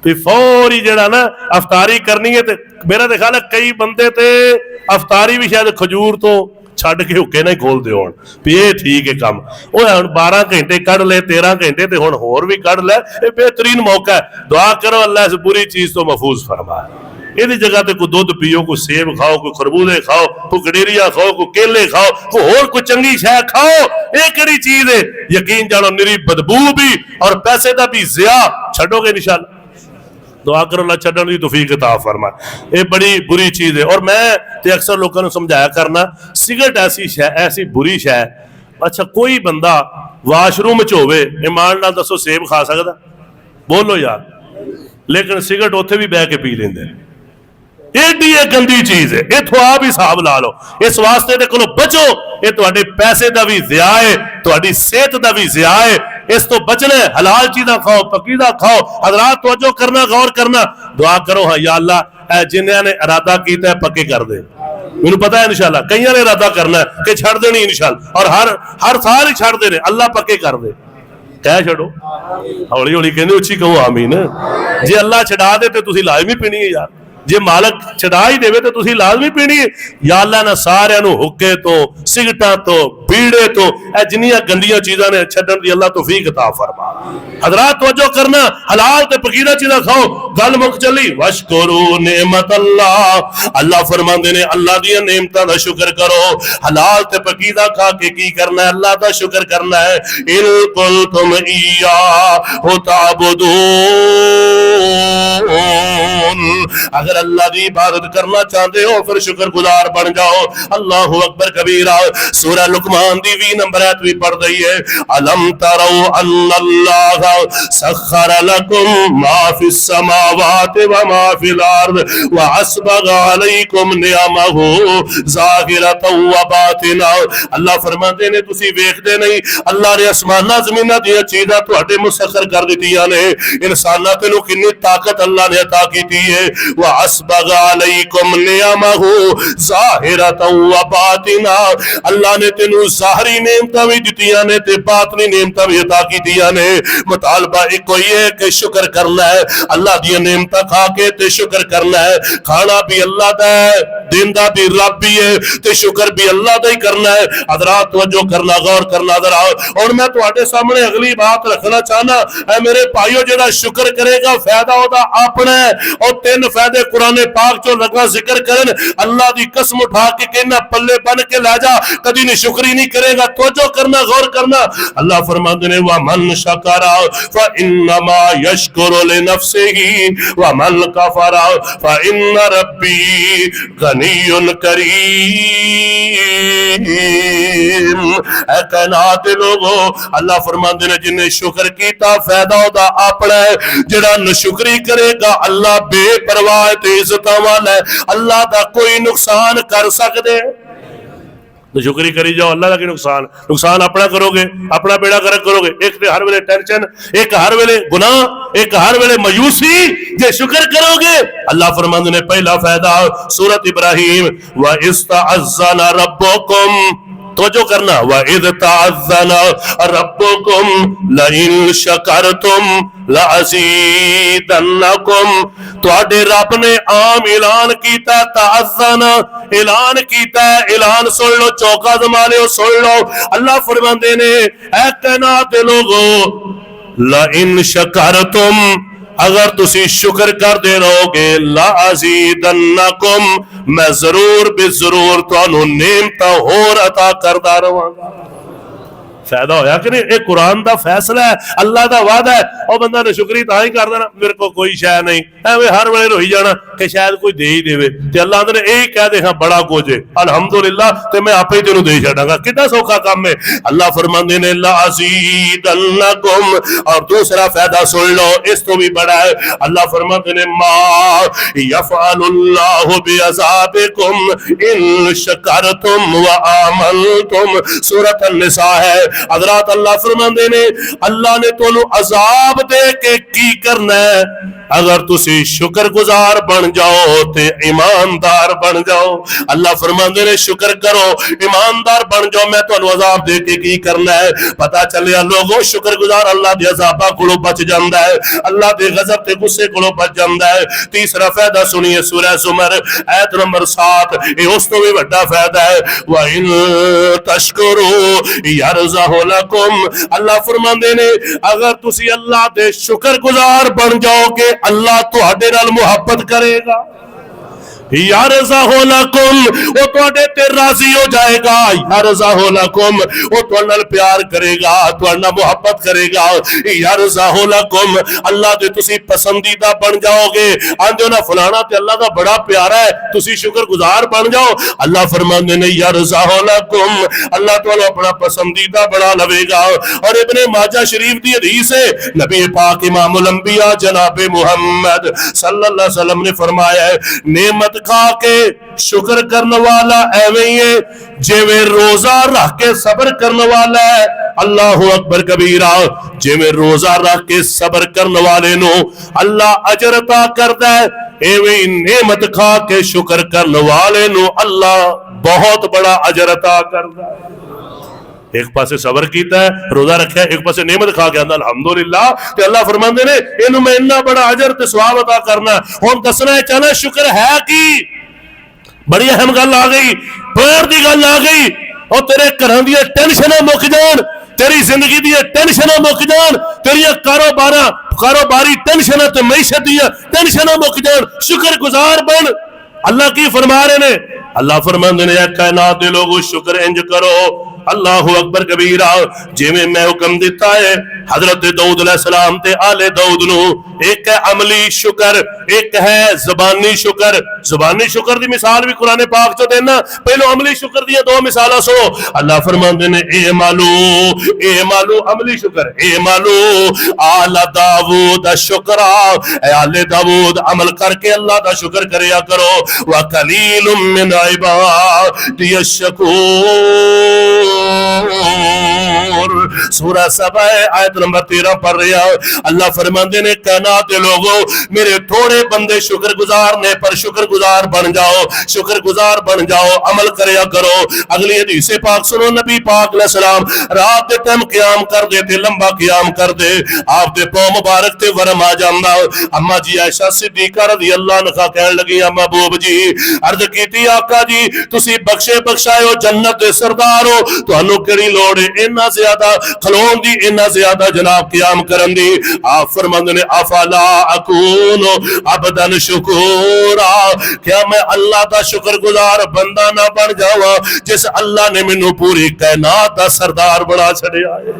پھر فوری جڑا نا افطاری کرنی ہے تے میرا تے خیال ہے کئی بندے تے افطاری بھی شاید کھجور تو چھڈ کے حکے نہ کھول دے ہون پھر یہ ٹھیک ہے کم وہ ہن 12 گھنٹے کڈ لے 13 گھنٹے تے ہن ہور بھی کڈ لے یہ بہترین موقع ہے دعا کرو اللہ اس بری چیز تو محفوظ فرمائے یہ جگہ تے کوئی دودھ پیو کوئی سیب کھاؤ کوئی خربوزے کھاؤ کوئی گڈیریا کھاؤ کوئی کیلے کھاؤ کوئی اور کوئی چنگی شے کھاؤ یہ کیڑی چیز ہے یقین جانو نری بدبو بھی اور پیسے دا بھی ضیاء چھڈو گے انشاءاللہ دعا کرو اللہ چھڈن دی توفیق عطا فرمائے یہ بڑی بری چیز ہے اور میں تے اکثر لوگوں نے سمجھایا کرنا سگریٹ ایسی شے ایسی بری شے اچھا کوئی بندہ واش روم وچ ہوے ایمان نال دسو سیب کھا سکدا بولو یار لیکن سگریٹ اوتھے بھی بہ کے پی لیندے ایڈی ایک گندی چیز ہے یہ تو آپ حساب لا لو اس واسطے دے کولو بچو یہ تواڈے پیسے دا بھی ضیاء ہے تواڈی صحت دا بھی ضیاء ہے اس تو بچنا ہے حلال چیزاں کھاؤ پاکیزہ کھاؤ حضرات توجہ کرنا غور کرنا دعا کرو ہاں یا اللہ اے جنہاں نے ارادہ کیتا ہے پکے کر دے مجھے پتا ہے انشاءاللہ کئیاں نے ارادہ کرنا ہے کہ چھڑ دینی انشاءاللہ اور ہر سال ہی چھڑ دے اللہ پکے کر دے کہہ چھڑو ہولی ہولی کہندے اچھی کہو آمین جی اللہ چھڑا دے تے تسی لازمی پینی ہے یار جے مالک چھڑا ہی دے تے تسی لازمی پینی ہے یا اللہ نے سارے نو حکے تو سگٹاں تو بیڑے تو اے جنیاں گندیاں چیزاں نے چھڈن دی اللہ توفیق عطا فرما حضرات توجہ کرنا حلال تے پکیزہ چیزاں کھاؤ گل مک چلی واشکروا نعمت اللہ اللہ فرماندے نے اللہ دی نعمتاں دا شکر کرو حلال تے پکیزہ کھا کے کی کرنا ہے اللہ دا شکر کرنا ہے ان کنتم ایاہ تعبدون اگر اللہ دی عبادت کرنا چاہتے ہو پھر شکر گزار بن جاؤ. اللہ اکبر کبیرہ. سورہ لقمان دی 20 نمبر آیت بھی پڑھ رہی ہے. الم تروا ان اللہ سخر لکم ما فی السماوات وما فی الارض واسبغ علیکم نعمہ ظاہرۃ وباطنہ. اللہ فرماتے نے تسی ویکھدے نہیں اللہ نے آسماناں زمیناں دی چیزاں تواڈے مسخر کر دتیاں نے. انساناں تینوں کنی طاقت اللہ نے عطا کیتی ہے. واسبغ علیکم نعمہ ظاہرۃ وباطنہ. اللہ نے تینوں ظاہری نعمتاں بھی دتیاں نے تے باطنی نعمتاں بھی عطا کیتیاں نے. مطالبہ ایک ہی ہے کہ شکر کرنا ہے. اللہ دی نعمتاں کھا کے تے شکر کرنا ہے. کھانا بھی اللہ دا ہے, دیندا بھی رب بھی ہے تے شکر بھی اللہ دا ہی کرنا ہے. حضرات توجہ کرنا, غور کرنا ذرا. اور میں تواڈے سامنے اگلی بات رکھنا چاہنا اے میرے بھائیو, جڑا شکر کرے گا فائدہ اودا اپنا ہے. اور 3 فائدے قرآن پاک چوں لگا ذکر کرن. اللہ دی قسم اٹھا کے کہنا پلے بن کے لے جا, کدی نہیں شکری نہیں کرے گا. توجہ کرنا, غور کرنا. اللہ فرماتے ہیں وَمَنْ شَكَرَ فَإِنَّمَا يَشْكُرُ لِنَفْسِهِ وَمَنْ كَفَرَ فَإِنَّ رَبِّي غَنِيٌّ كَرِيمٌ. اے کائنات دے لوگو, اللہ فرماتے ہیں جن نے شکر کیتا فائدہ ہوتا اپنا ہے. جڑا نشکری کرے گا اللہ بے پرواہ تے عزتاں والا ہے. اللہ دا کوئی نقصان کر سکدے نشکری کری جاؤ, اللہ دا کی نقصان اپنا کرو گے, اپنا بیڑا گرک کرو گے. ایک تے ہر ویلے ٹینشن, ایک ہر ویلے گناہ, ایک ہر ویلے مایوسی. جے شکر کرو گے اللہ فرماندے نے پہلا فائدہ سورۃ ابراہیم وَإِذْ تَعَذَّنَ رَبُّكُمْ. توجہ کرنا, وَإِذْ تَعَذَّنَ رَبُّكُمْ لَئِن شَكَرْتُمْ لَأَزِيدَنَّكُمْ. تواڈے رب نے عام اعلان کیتا, تعذن اعلان کیتا ہے. اعلان سن لو, چوکا دما لو, سن لو. اللہ فرماندے نے اے کائنات دے لوگو لَئِن شَكَرْتُمْ, اگر تسی شکر کر دے رہو گے لَأَزِيدَنَّكُمْ, میں ضرور بے ضرور تانوں نعمتاں ہور عطا کردا رہواں گا. فائدہ ہویا کہ نہیں؟ ایک قرآن دا فیصلہ ہے, اللہ دا وعدہ ہے. اور بندہ نے شکری تاں ہی کر دینا میرے کو کوئی شے نہیں, ایویں ہر ویلے روئی جانا کہ شاید کوئی دے ہی دے. تے اللہ نے یہی کہہ دے ہاں بڑا کچھ ہے الحمدللہ تے میں آپ ہی تینوں دے چھڈاں گا. کتنا سوکھا کام ہے. اللہ فرماندے نے لَأَزِيدَنَّكُمْ. اور دوسرا فائدہ سن لو, اس تو بھی بڑا ہے. اللہ فرماندے نے مَا يَفْعَلُ اللَّهُ بِعَذَابِكُمْ إِن شَكَرْتُمْ وَآمَنْتُمْ. سورۃ النساء ہے. حضرات اللہ فرماندے نے اللہ نے تانوں عذاب دے کے کی کرنا ہے اگر تسی شکر گزار بن جاؤ تے ایماندار بن جاؤ. اللہ فرماندے نے شکر کرو, ایماندار بن جاؤ, میں تانوں عذاب دے کے کی کرنا ہے. پتہ چلیا لوگوں شکر گزار اللہ دے عذاباں کولوں بچ جاندا ہے, اللہ دے غضب تے غصے کولوں بچ جاندا ہے. تیسرا فائدہ سنیے سورہ زمر آیت نمبر 7, یہ اس تو بھی بڑا فائدہ ہے. وَإِن تَشْكُرُوا يَرْزَقْ لَكُمْ. اللہ فرماندے نے اگر تسی اللہ دے شکر گزار بن جاؤ گے اللہ تواڈے نال محبت کرے گا. یارضاہ لکم, وہ تواڈے تے راضی ہو جائے گا. یارضاہ لکم, وہ تواڈے نال پیار کرے گا, تواڈے نال محبت کرے گا. یارضاہ لکم, اللہ دے تسی پسندیدہ بن جاؤ گے. آندے نا فلانا تے اللہ دا بڑا پیارا ہے, تسی شکر گزار بن جاؤ. اللہ فرماندے نے یارضاہ لکم, اللہ تعالی اپنا پسندیدہ بنا لوے گا. اور ابن ماجہ شریف دی حدیث ہے, نبی پاک امام الانبیاء جناب محمد صلی اللہ علیہ وسلم نے فرمایا ہے نعمت کھا کے شکر کرنے والا ایویں ہے جویں روزہ رکھ کے صبر کرنے والا ہے. اللہ اکبر کبیرہ. جویں روزہ رکھ کے صبر کرنے والے نو اللہ اجر عطا کردا ہے, ایویں نعمت کھا کے شکر کرنے والے نو اللہ بہت بڑا اجر عطا کردا ہے. ایک پاسے صبر کیتا ہے, روزہ رکھا ہے, ایک پاسے نعمت کھا کے الحمدللہ, تے اللہ فرماندے نے اینو میں اتنا بڑا اجر تے ثواب عطا کرنا. ہن دسنا ہے چاہنا شکر ہے کی بڑی اہم گل آ گئی, پیر دی گل آ گئی. اور تیرے گھراں دی ٹینشناں مک جان, تیری زندگی دی ٹینشناں مک جان, تیری کاروباری ٹینشناں تے معیشت دی ٹینشناں مک جان. شکر گزار بن. اللہ کی فرما رہے نے, اللہ فرماندے نے اے کائنات دے لوگو شکر انج کرو اللہ اکبر کبیرہ جویں میں حکم دیتا ہے حضرت داؤد علیہ السلام تے آل داؤد نو، ایک ہے عملی شکر، ایک ہے زبانی شکر۔ زبانی شکر دی مثال بھی قرآن پاک چو دینا، پہلو عملی شکر دی دو مثالہ سو۔ اللہ فرماندے نے اے مالو عملی شکر، اے مالو آل داؤد شکرا، اے آل داؤد عمل کر کے اللہ دا شکر کریا کرو، وَقَلِيلٌ مِّنْ عِبَادِيَ الشَّكُورُ۔ سورہ سبع آیت نمبر 13 پڑھ رہا۔ اللہ فرماندے نے کائنات دے لوگوں میرے تھوڑے بندے شکر گزار نے، پر شکر گزار بن جاؤ، شکر گزار بن جاؤ، عمل کریا کرو۔ اگلی حدیث پاک سنو، نبی پاک علیہ السلام رات دے ٹائم قیام کر دے تے لمبا قیام کر دے، آپ دے پاؤں مبارک تے ورم آ جاندا۔ اما جی عائشہ صدیقہ رضی اللہ عنہا کہن لگی محبوب جی، عرض کیتی آقا جی تسی بخشے بخشائے ہو، جنت دے سردار ہو، تانوں کیڑی لوڑ ہے اتنا زیادہ کھلون دی، اتنا زیادہ جناب قیام کرن دی؟ آپ فرماندے نے افلا اکون عبدا شکورا، کیا میں اللہ دا شکر گزار بندہ نہ بن جاواں جس اللہ نے مینوں پوری کائنات دا سردار بنا چھڑیا ہے؟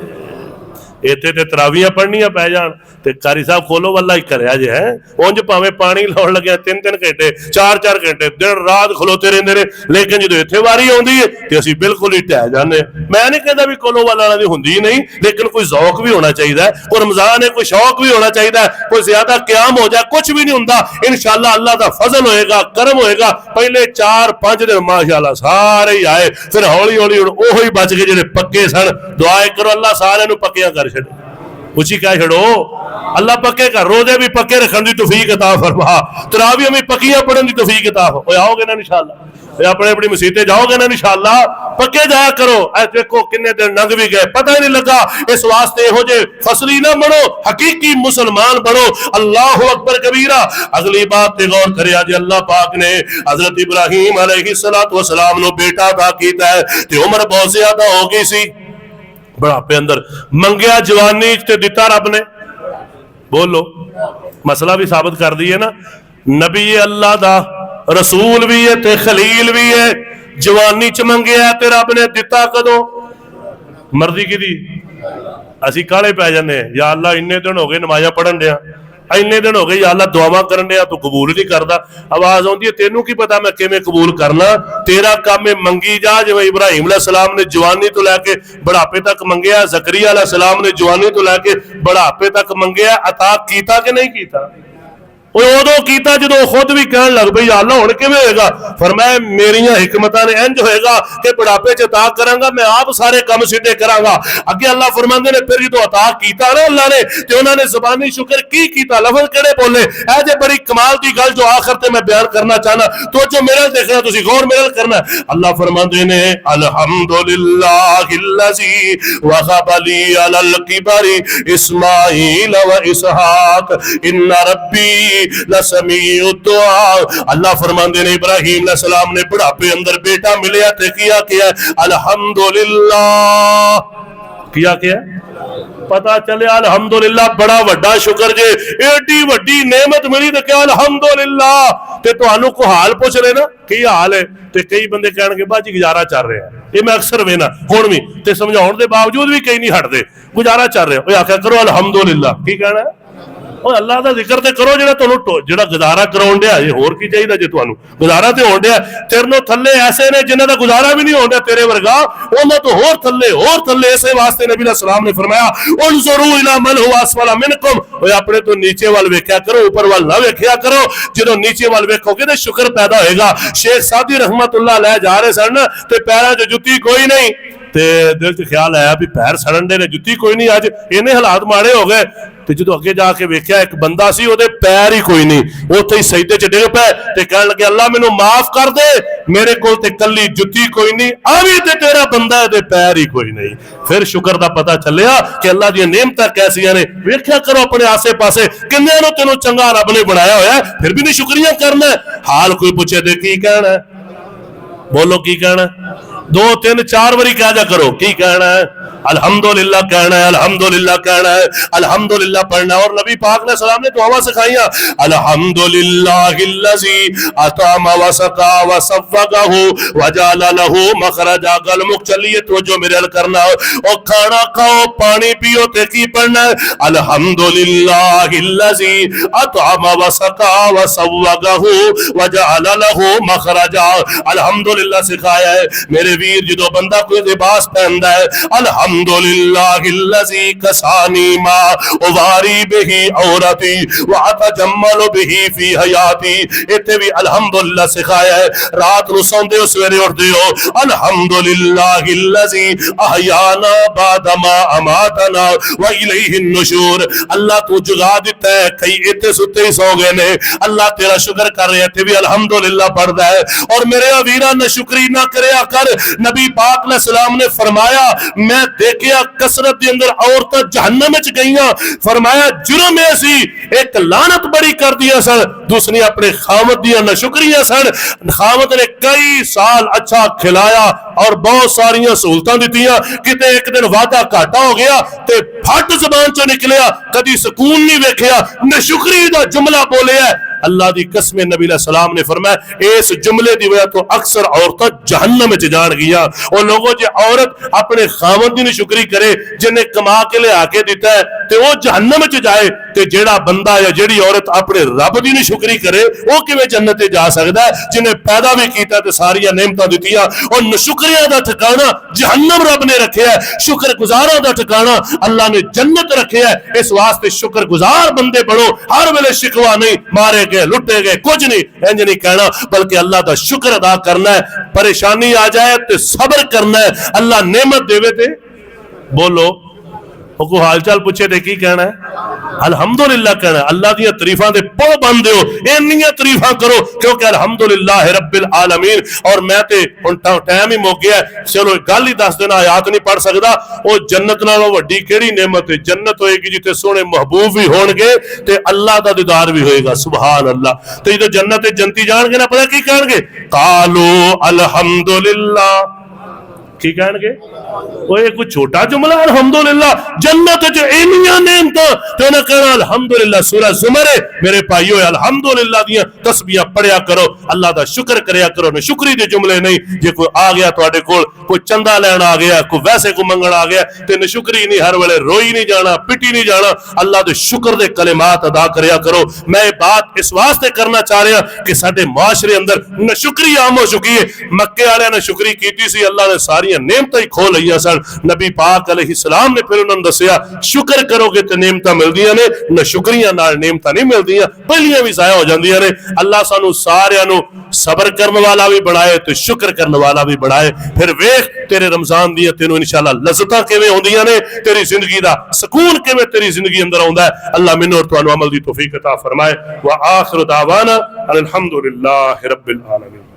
ایتھے تے تراویاں پڑھنیاں پہ جان تے قاری صاحب کھولو واللہ ہی کریا جے ہے اونج پاویں پانی لاؤن لگے 3-3 گھنٹے 4-4 گھنٹے دن رات کھلوتے رہندے نے، لیکن جدوں ایتھے واری آوندی ہے تے اسی بالکل ہی ٹہ جانے۔ میں نہیں کہدا بھی کھولو والا دی ہوندی ہی نہیں، لیکن کوئی ذوق بھی ہونا چاہیے، کوئی رمضان ہے کوئی شوق بھی ہونا چاہیے، کوئی زیادہ قیام ہو جائے کچھ بھی نہیں ہوندا، انشاءاللہ اللہ دا فضل ہوئے گا، کرم ہوئے گا۔ پہلے 4-5 دن ماشاءاللہ سارے ہی آئے، پھر ہولی ہولی اوہی بچ گئے جڑے پکے سن۔ دعائے کرو اللہ سارے نو پکیاں کر چھڑے، اچھی کہہ چھڑو اللہ پکے کر، روزے بھی پکے رکھن دی توفیق عطا فرما، تراویح بھی پکیاں پڑھن دی توفیق عطا فرما۔ آؤ گے نا انشاءاللہ، اپنے اپنی مسیطیں جاؤ گے نا انشاءاللہ، پکے جایا کرو۔ اے دیکھو کنے دن لنگ بھی گئے پتہ ہی نہیں لگا، اس واسطے ہو جے فصلی نہ بنو، حقیقی مسلمان بنو۔ اللہ اکبر کبیرہ۔ اگلی بات تے غور کریا جی، اللہ پاک نے حضرت ابراہیم علیہ السلام نو بیٹا عطا کیتا ہے تے عمر بہت زیادہ ہو گئی سی، بڑھاپے اندر منگیا جوانی تے دتا رب نے، بولو مسئلہ بھی ثابت کر دیئے نا، نبی اللہ دا رسول بھی ہے تے خلیل بھی ہے، جوانی چ منگیا تے رب نے دتا کدوں؟ مرضی کی دی اسی کالے پہ جانے، یا اللہ اننے دن ہو گئے نمازاں پڑھن دیا، اینے دن ہو گئے یا اللہ دعاواں کرن دیا تو قبول نہیں کردا۔ آواز ہوندی ہے تینوں کی پتا میں کیویں قبول کرنا، تیرا کام میں منگی جا۔ جو ابراہیم علیہ السلام نے جوانی تو لے کے بڑھاپے تک منگیا، زکریا علیہ السلام نے جوانی تو لے کے بڑھاپے تک منگیا، عطا کیتا کہ نہیں کیتا؟ وہ ادو کیتا جدو خود بھی کہن لگ پئی یا اللہ ہن کیویں ہوئے گا؟ فرمایا میریاں حکمتاں نے انج ہوئے گا کہ بڑھاپے چ عطا کراں گا، میں آپ سارے کام سیدھے کراں گا۔ اگے اللہ فرماندے نے پھر جدو عطا کیتا نا اللہ نے تے انہاں نے زبانی شکر کی کیتا، لفظ کیڑے بولے؟ اے جے بڑی کمال دی گل جو آخر تے میں بیان کرنا چاہنا، تو جو میرا دیکھنا تسی غور میرا کرنا۔ اللہ فرماندے نے الحمدللہ الذی وهب لی علی الکبر اسماعیل و اسحاق ان ربی لسمیع الدعاء۔ اللہ فرماندے نے ابراہیم علیہ السلام نے بڑھاپے اندر بیٹا ملیا تے کیا الحمدللہ، کیا پتا چلے الحمدللہ بڑا وڈا شکر جے، ایڈی وڈی نعمت ملی تے کیا الحمدللہ؟ تے تانوں کو حال پوچھ لے نا کی حال ہے تے کئی بندے کہن گے باجی گزارا چل رہا ہے، یہ میں اکثر وینا ہن بھی تے سمجھاؤن دے باوجود بھی کئی نہیں ہٹ دے، گزارا چل رہا ہے، آکھیا کرو الحمدللہ، کی کہنا ہے؟ اور اللہ دا ذکر تے کرو جڑا تانوں جڑا گزارا کراون دیا، یہ ہور کی چاہیے جے تانوں گزارا تے ہون دیا، تیرنوں تھلے ایسے نے جنہاں دا گزارا بھی نہیں ہون دیا تیرے ورگا، انہاں تو ہور تھلے، اسے واسطے نبی علیہ السلام نے فرمایا انظروا الی من هو اسفل منکم، اوے اپنے تو نیچے وال ویکھیا کرو، اوپر وال نہ ویکھیا کرو، جدوں نیچے وال ویکھو گے تے شکر پیدا ہوئے گا۔ شیخ سعدی رحمت اللہ علیہ جا رہے سن تے پیراں چ جُتی کوئی نہیں، تے دل چ خیال آیا بھی پیر سڑن دے نے، جُتی کوئی نہیں، اج اینے حالات ماڑے ہو گئے۔ تے جدو اگے جا کے ویکھیا ایک بندہ سی اودے پیر ہی کوئی نہیں، اوتھے ہی سجدے چ ڈگ پے تے کہن لگے اللہ مینوں معاف کر دے، میرے کول تے کلی جُتی کوئی نہیں، آویں تے تیرا بندہ ہے تے پیر ہی کوئی نہیں۔ پھر شکر دا پتہ چلیا کہ اللہ دی نعمتاں کیسیاں نے۔ ویکھیا کرو اپنے آسے پاسے کنے نو تینوں چنگا رب نے بنایا ہویا ہے، پھر بھی نہیں شکریہ کرنا ہے۔ حال کوئی پوچھے تے کی کہنا ہے؟ بولو کی کہنا ہے؟ 2 3 4 واری کہہ جا کرو کی کہنا ہے؟ الحمدللہ کہنا ہے, الحمدللہ کہنا ہے, الحمدللہ پڑھنا ہے. اور نبی پاک علیہ السلام نے دعا سکھائیاں, الحمدللہ الذی اطعم وسقا وصوغہ وجعل لہ مخرجا. گلمک چلیے تو جو میرے ال کرنا ہے, اور کھانا کھاؤ پانی پیو تے کی پڑھنا ہے, الحمدللہ الذی اطعم وسقا وصوغہ وجعل لہ مخرجا. الحمدللہ سکھایا ہے میرے ویر. جدو بندہ کوئی لباس پہندا ہے, الحمدللہ الذی کسانی ما اواری بہی عورتی واتجمل بہی فی حیاتی. ایتھے بھی الحمدللہ سکھایا ہے. رات نو سوندے ہو سویرے اٹھدے ہو, الحمدللہ الذی احیانا بعد ما اماتنا والیہ النشور. اللہ تو جگا دیتا ہے, کئی ایتھے ستے ہی سو گئے نے, اللہ تیرا شکر کر رہے تھے بھی الحمدللہ پڑھدا ہے. اور میرے ویرا نشکری نہ کریا کر. نبی پاک علیہ السلام نے فرمایا میں دیکھیا کثرت دے اندر عورتاں جہنم وچ گئیاں, فرمایا جرم ایسی ایک لعنت بڑی کر دیا سن, دوسری اپنے خاوند دیا نشکریاں سن. خاوند نے کئی سال اچھا کھلایا اور بہت ساریاں سہولتاں دتیاں, کتے ایک دن وعدہ گھاٹا ہو گیا تے پھٹ زبان چوں نکلیا, کدی سکون نہیں ویکھیا, نشکری دا جملہ بولیا ہے. اللہ دی قسم نبی علیہ السلام نے فرمایا اس جملے دی وجہ تو اکثر عورتاں جہنم وچ جان گیا. اور لوگوں جے عورت اپنے خاوند دی نشکری کرے جنہیں کما کے لے آ کے دیتا ہے تے وہ جہنم وچ جائے, تے جیڑا بندہ یا جیڑی عورت اپنے رب دی نشکری کرے وہ کیویں جنت جا سکدا ہے جنہیں پیدا بھی کیتا تے ساری نعمتاں دتیاں. اور نشکریاں دا ٹھکانہ جہنم رب نے رکھیا ہے, شکر گزاراں دا ٹھکانہ اللہ نے جنت رکھیا ہے. اس واسطے شکر گزار بندے بڑھو, ہر ویلے شکوا نہیں, مارے گئے لٹے گئے کچھ نہیں انج نہیں کہنا, بلکہ اللہ دا شکر ادا کرنا ہے. پریشانی آ جائے تے صبر کرنا ہے, اللہ نعمت دے تے بولو, کو حال چال پوچھے تے کی کہنا ہے الحمدللہ کہنا ہے. اللہ دیاں تعریفاں دے پو بندے ہو, انیاں تعریفاں کرو کیونکہ الحمدللہ رب العالمین. اور میں تے ہن ٹائم ہی مک گیا ہے, چلو گل ہی دس دینا, آیات نہیں پڑھ سکدا. او جنت نالوں وڈی کیڑی نعمت ہے, جنت ہوئے گی جتے سونے محبوب بھی ہون گے تے اللہ دا دیدار بھی ہوئے گا. سبحان اللہ. تے جدوں جنت جنتی جان گے نا, پتہ کی کہن گے, قالو الحمدللہ. کی کہن گے وہ ایک کوئی چھوٹا جملہ الحمدللہ, جنت جو اینیاں نعمتاں تے انہاں کہنا الحمدللہ. سورہ زمر میرے بھائیو الحمدللہ دیاں تسبیحاں پڑھیا کرو, اللہ دا شکر کریا کرو. نہ شکری دے جملے نہیں. جے کوئی آ گیا تواڈے کول, کوئی چندہ لین آ گیا, کوئی ویسے کو منگن آ گیا, تے نہ شکری نہیں, ہر ویلے روئی نہیں جانا, پٹی نہیں جانا. اللہ دے شکر دے کلمات ادا کریا کرو. میں یہ بات اس واسطے کرنا چاہ رہا کہ ساڈے معاشرے اندر نہ شکری عام ہو چکی ہے. مکے والے نے شکری کیتی سی, اللہ نے ساری نعمتیں کھول لیا سن. نبی پاک علیہ السلام نے پھر انہوں نے دسیا شکر کرو گے تے نعمتاں ملدیاں نے, نہ شکریاں نال نعمتاں نہیں ملدیاں, پہلیاں بھی ضائع ہو جاندیاں نے. اللہ سانو سارے نو صبر کرنے والا بھی بنائے تے شکر کرنے والا بھی بنائے. پھر ویکھ تیرے رمضان دیاں تینوں انشاءاللہ لذتاں کیویں ہوندیاں نے, تیری زندگی دا سکون کیویں تیری زندگی اندر آوندا ہے. اللہ مینوں اور تانوں عمل دی توفیق عطا فرمائے. وآخر دعوانا الحمدللہ رب العالمین.